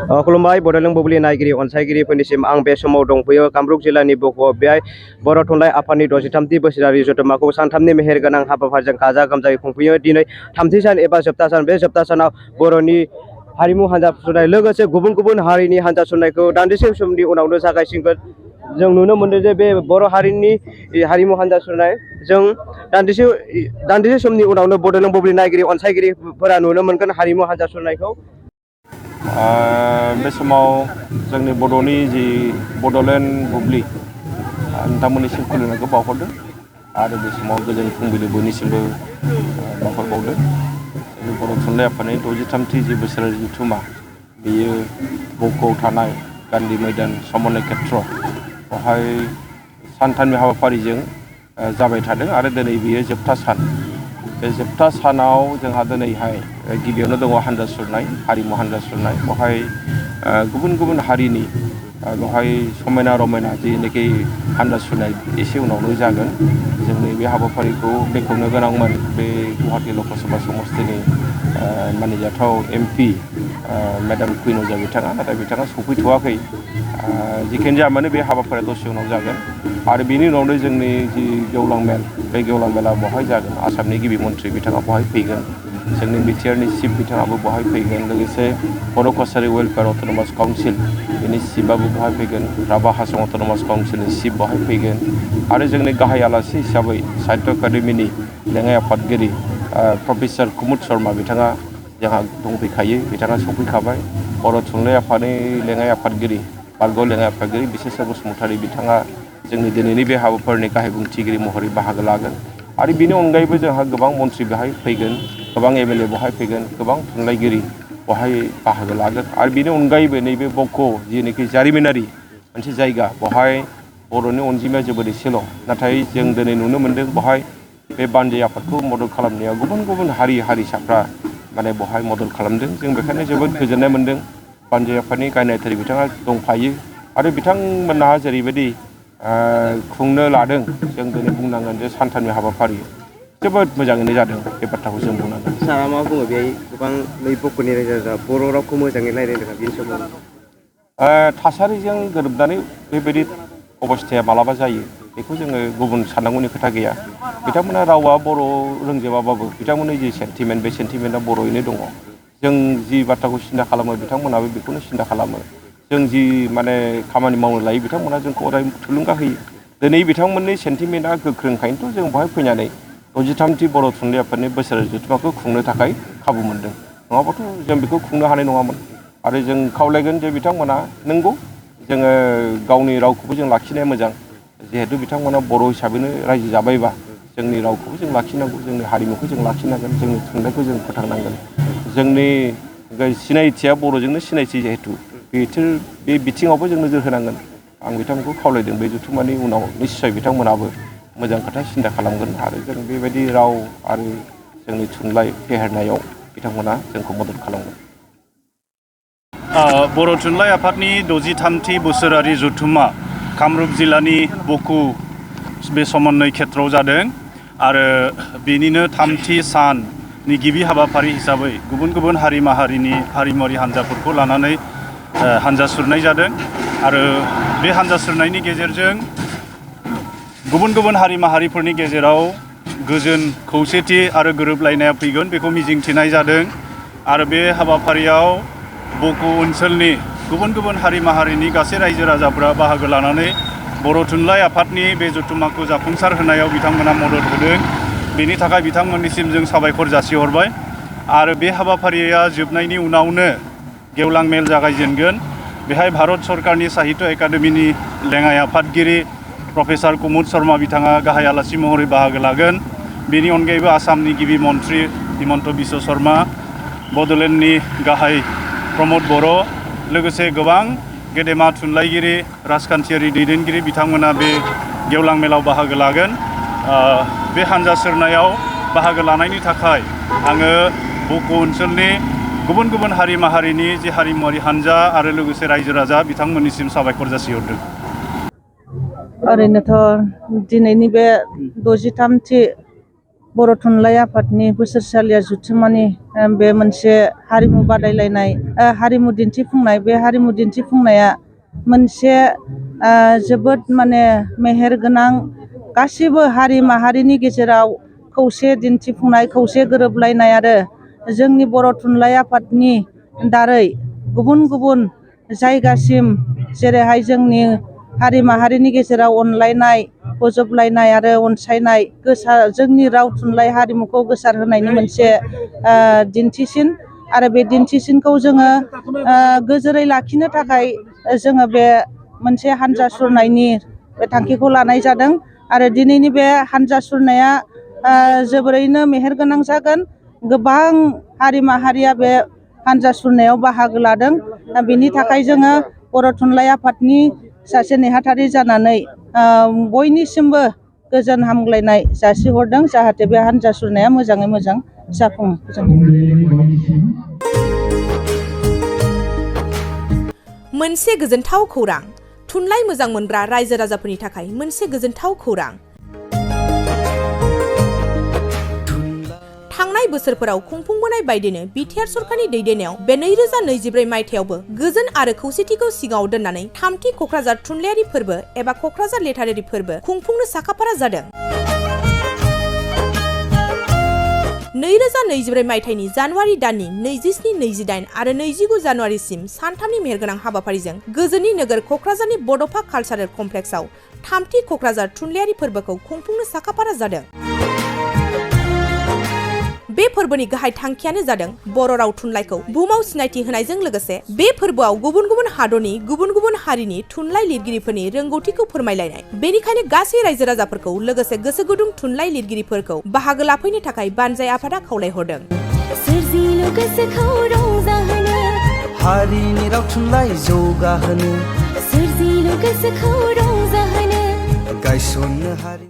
खुलुमबाय बड'लेण्ड बुब्लि नायगिरि अनसायगिरिफोरनिसिम आं बे समाव दंफैयो कामरुप जिल्लानि बक'आव बेहाय बर' थुनलाइ आफादनि 63थि बोसोरारि जथुम्माखौ सानथामनि मेहेरगोनां हाबाफारिजों गाजा गोमजायै खुंफैयो। दिनै थामथि सान एबा जोबथा सान। बे जोबथा सानाव बर'नि हारिमु हान्जा सुरनाय लोगोसे गुबुन गुबुन हारिनि हान्जा सुरनायखौ दान्दिसे समनि उनावनो जागायसिगोन। जों नुनो मोनदों जे बे बर' हारिनि हारिमु हान्जा सुरनाय जों दान्दिसे समनि उनावनो बड'लेण्ड बुब्लि नायगिरि अनसायगिरिफोरा नुनो मोनगोन हारिमु हान्जा सुरनायखौ। बे समाव जोंनि बड'नि जि बड'लेण्ड बुब्लि नोंथांमोननिसिम खुलुमनायखौ बावहरदों आरो बे समाव गोजोन फुंबिलि बयनिसिमबो बावहरबावदों। जोंनि बर' थुनलाइ आफादनि 63थि जि बोसोरारि जथुम्मा बेयो बक'आव थानाय गान्धी मैदान समन्वय खेत्र बेवहाय सानथामनि हाबाफारिजों जाबाय थादों आरो दिनै बेयो जोबथा सान। बे जोबथा सानाव जोंहा दिनैहाय गिबियावनो दङ हान्जा सुरनाय, हारिमु हान्जा सुरनाय। बेवहाय गुबुन गुबुन हारिनि बेवहाय समायना रमायना जिनोखि हान्जा सुरनाय एसे उनावनो जागोन। जोंनि बे हाबाफारिखौ बेखेवनो गोनांमोन बे गुवाहाटी लकसभा समस्तिनि मानिजाथाव MP मेडाम कुइन'जा बिथाङा, नाथाय बिथाङा सफैथ'वाखै। जिखियानो जाया मानो बे हाबाफारिया दसे उनाव जागोन आरो बेनि उनावनो जोंनि जि गेवलां मेल, बे गेवलां मेला बहाय जागोन। आसामनि गिबि मन्थ्रि बिथाङा बहाय फैगोन, जोंनि बिटिआरनि चिफ बिथाङाबो बहाय फैगोन, लोगोसे बर' कसारि वेलफेयार अट'नमास काउन्सिल बेनि चिफआबो बहाय फैगोन, राभा हासं अट'नमास काउन्सिलनि चिफ बहाय फैगोन आरो जोंनि गाहाय आलासि हिसाबै साहित्य एकाडेमिनि लेङाइ आफादगिरि प्रफेसर कुमुद शर्मा बिथाङा जोंहा दंफैखायो, बिथाङा सफैखाबाय। बर' थुनलाइ आफादनि लेङाइ आफादगिरि बारग' लेङाइ आफादगिरि बिसेसर बसुमतारी बिथाङा जोंनि दिनैनि बे हाबाफारिनि गाहाय बुंथिगिरि महरै बाहागो लागोन आरो बेनि अनगायैबो जोंहा गोबां मन्थ्रि बेहाय फैगोन, गोबां MLA बहाय फैगोन, गोबां थुनलाइगिरि बहाय बाहागो लागोन आरो बेनि अनगायैबो नैबे बक' जिनिखि जारिमिनारि मोनसे जायगा, बहाय बर'नि अनजिमाया जोबोद एसेल', नाथाय जों दिनै नुनो मोन्दों बहाय बे बानजाय आफादखौ मदद खालामनायाव गुबुन गुबुन हारिसाफ्रा बहाय मदद खालामदों। जों बेखायनो जोबोद गोजोननाय मोन्दों। बानजाय आफादनि गायनायथारि बिथाङा दंफायो आरो बिथांमोनहा जेरैबायदि खुंनो लादों, जों दिनै बुंनांगोन जे सानथामनि हाबाफारि जोबोद मोजाङैनो जादों। बे बाथ्राखौ जों बुंनांगोन। सारा मा बुङो बेहाय गोबां बक'नि रायजो राजा बर' रावखौ मोजाङै रायज्लायदों बेनि सोमोन्दै? थासारिजों गोरोबनानै बेबायदि अबस्थाया मालाबा जायो, बेखौ जोङो गुबुन साननांगौनि खोथा गैया। बिथांमोना रावा बर' रोंजोबाबाबो बिथांमोननि जि सेन्टिमेन्ट, बे सेन्टिमेन्टआ बर'यैनो दङ। जों जि बाथ्राखौ सिन्था खालामो बिथांमोनाबो बेखौनो सिन्था खालामो। जों जि खामानि मावनो लायो बिथांमोना जोंखौ अराय थुलुंगा होयो। दिनै बिथांमोननि सेन्टिमेन्टआ गोख्रोंखायनोथ' जों बेवहाय फैनानै 63थि बर' थुनलाइ आफादनि बोसोरारि जथुम्माखौ खुंनो थाखाय खाबु मोन्दों। नङाबाथ' जों बेखौ खुंनो हानाय नङामोन आरो जों खावलायगोन जे बिथांमोना नंगौ जोङो गावनि रावखौबो जों लाखिनाया मोजां। जिहेथु बिथांमोना बर' हिसाबैनो रायजो जाबायबा जोंनि रावखौबो जों लाखिनांगौ, जोंनि हारिमुखौ जों लाखिनांगोन, जोंनि थुनलाइखौ जों फोथांनांगोन। जोंनि सिनायथिया बर'जोंनो सिनायथि, जिहेथु बे बिथिङावबो जों नोजोर होनांगोन। आं बिथांमोनखौ खावलायदों बे जथुम्मानि उनाव निस्सय बिथांमोनाबो मोजां खोथा सिन्था खालामगोन आरो जों बेबायदि राव आरो जोंनि थुनलाइ फेहेरनायाव बिथांमोना जोंखौ मदद खालामगोन। बर' थुनलाइ आफादनि 63थि बोसोरारि जथुम्मा कामरुप जिल्लानि बक' बे समन्वय खेत्रआव जादों आरो बेनिनो थामथि साननि गिबि हाबाफारि हिसाबै गुबुन गुबुन हारि माहारिनि हारिमुवारि हान्जाफोरखौ लानानै हान्जा सुरनाय जादों आरो बे हान्जा सुरनायनि गेजेरजों गुबुन गुबुन हारि माहारिफोरनि गेजेराव गोजोन खौसेथि आरो गोरोबलायनाया फैगोन, बेखौ मिजिंथिनाय जादों आरो बे हाबाफारियाव बक' ओनसोलनि गुबुन गुबुन हारि माहारिनि गासै रायजो राजाफोरा बाहागो लानानै बर' थुनलाइ आफादनि बे जथुम्माखौ जाफुंसार होनायाव बिथांमोना मदद होदों। बेनि थाखाय बिथांमोननिसिम जों साबायखर जासिहरबाय आरो बे हाबाफारिया जोबनायनि उनावनो गेवलां मेल जागायजेनगोन। बेहाय भारत सरकारनि साहित्य एकाडेमिनि लेङाइ आफादगिरि प्रफेसर कुमुद शर्मा बिथाङा गाहाय आलासि महरै बाहागो लागोन। बेनि अनगायैबो आसामनि गिबि मन्थ्रि हिमन्त बिश्व शर्मा, बड'लेण्डनि गाहाय प्रमद बर', लोगोसे गोबां गेदेमा थुनलाइगिरि, राजखान्थियारि दैदेनगिरि बिथांमोना बे गेवलां मेलाव बाहागो लागोन। बे हान्जा सुरनायाव बाहागो लानायनि थाखाय आङो बक' ओनसोलनि गुबुन गुबुन हारि माहारिनि जे हारिमुवारि हान्जा आरो लोगोसे रायजो राजा बिथांमोननिसिम साबायखर जासिहरदों। ओरैनोथ' दिनैनि बे 63थि बर' थुनलाइ आफादनि बोसोरसालिया जुथुम्मानि बे मोनसे हारिमु बादायलायनाय हारिमु दिन्थिफुंनाय बे हारिमु दिन्थिफुंनाया मोनसे जोबोद माने मेहेरगोनां गासिबो हारि माहारिनि गेजेराव खौसे दिन्थिफुंनाय खौसे गोरोबलायनाय आरो जोंनि बर' थुनलाइ आफादनि दारै गुबुन गुबुन जायगासिम जेरैहाय जोंनि हारि माहारिनि गेजेराव अनलायनाय बोजबलायनाय आरो अनसायनाय जोंनि राव थुनलाइ हारिमुखौ गोसारहोनायनि मोनसे दिन्थिसिन आरो बे दिन्थिसिनखौ जोङो गोजोरै लाखिनो थाखाय जोङो बे मोनसे हान्जा सुरनायनि बे थांखिखौ लानाय जादों आरो दिनैनि बे हान्जा सुरनाया जोबोरैनो मेहेरगोनां जागोन गोबां हारि माहारिया बे हान्जा सुरनायाव बाहागो लादों बेनि थाखाय जोङो बर' थुनलाइ आफादनि सासे नेहाथारि जानानै बयनिसिमबो गोजोन हामग्लायनाय जासिहरदों जाहाथे बे हान्जा सुरनाया मोजाङै मोजां जाफुङो। मोनसे गोजोनथाव खौरां थुनलाइ मोजां मोनग्रा रायजो राजाफोरनि थाखाय मोनसे गोजोनथाव खौरां थांनाय बोसोरफोराव खुंफुंबोनाय बायदिनो बिटिआर सरकारनि दैदेननायाव बे 2024 मायथाइयावबो गोजोन आरो खौसेथिखौ सिगाङाव दोननानै थामथि क'क्राझार थुनलाइयारि फोरबो एबा क'क्राझार लिटारेरि फोरबो खुंफुंनो साखाफारा जादों। 2024 मायथाइनि जानुवारि दाननि 27, 28 आरो 29 जानुवारिसिम सानथामनि मेहेरगोनां हाबाफारिजों गोजोननि नोगोर क'क्राझारनि बड'फा कालचारेल कमप्लेक्सआव थामथि क'क्राझार थुनलाइयारि फोरबोखौ खुंफुंनो साखाफारा जादों। बे फोरबोनि गाहाय थांखियानो जादों बर' राव थुनलाइखौ बुहुमाव सिनायथि होनायजों लोगोसे बे फोरबोआव गुबुन गुबुन हादरनि गुबुन गुबुन हारिनि थुनलाइ लिरगिरिफोरनि रोंगौथिखौ फोरमायलायनाय बेनिखायनो गासै रायजो राजाफोरखौ लोगोसे गोसो गुदुं थुनलाइ लिरगिरिफोरखौ बाहागो लाफैनो थाखाय बानजाय आफादा खावलायहरदों। हारिनि राव थुनलाइ जौगाहोनो गायसननो हारि